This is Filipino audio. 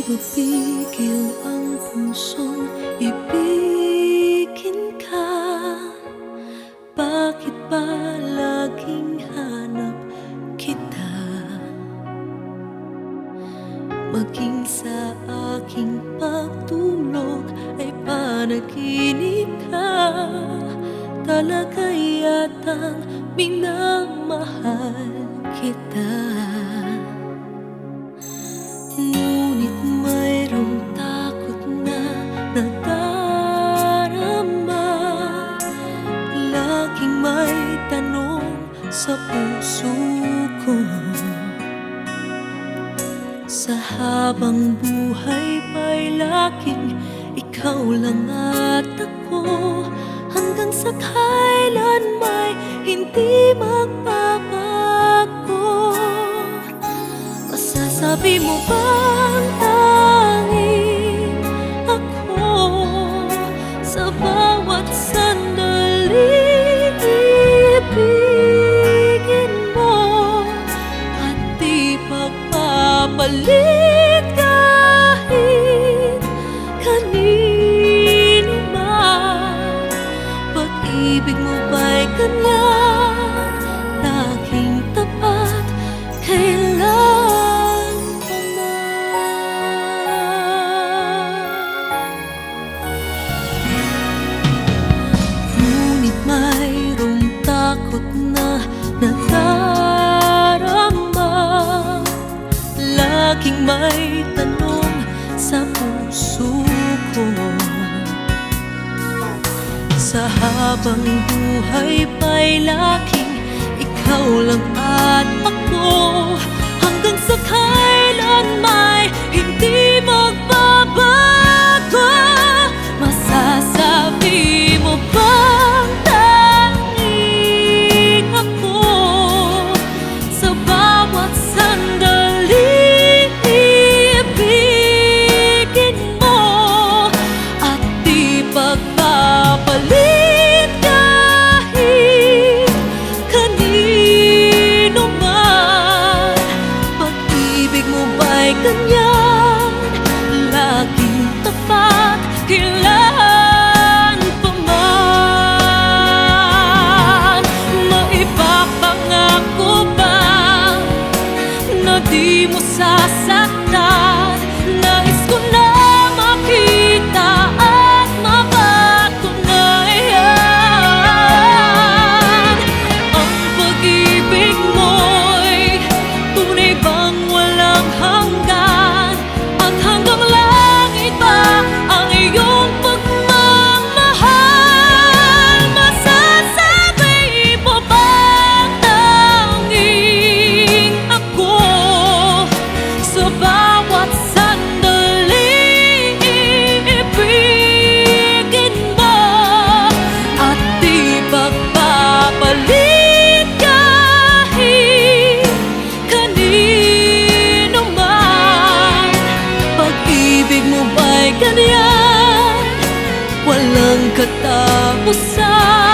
mapigil ang pusong ibigin ka. Bakit ba laging hanap kita? Maging sa aking pagtulog ay panaginip ka. Talaga yatang minamahal kita. Ngunit mayroong takot na nadarama. Laging may tanong sa puso ko. Sa habang buhay pa'y laging ikaw lang at ako. Hanggang sa kailan may hindi magbabago. Masasabi mo bang tanging ako sa bawat sandali ibigin mo at di pagpapalit kahit kanino man? Pag-ibig mo ba'y ganyan, laging tapat kailan pa man? Ngunit mayroong takot na nadarama. Laging may tanong sa puso ko. Sa habang buhay pa'y laging ikaw lang at ako. Hanggang sa kailan may hindi magbabago. Masasabi mo bang tanging ako sa bawat sandali ibigin mo at di pagpapalit kahit kanino man? Pag-ibig mo ba'y ganyan, laging tapat kailan pa man? Maipapangako ba na di mo sasaktan? Nais ko na makita at mapatunayan. Ang pag-ibig mo'y tunay bang walang hanggan? At hanggang langit ba ang iyong pagmamahal? Masasabi mo bang tanging ako sa bawat sandali ibigin mo at di pagpapalit kahit kanino man? Pag-ibig mo ba'y ganyan, walang katapusan?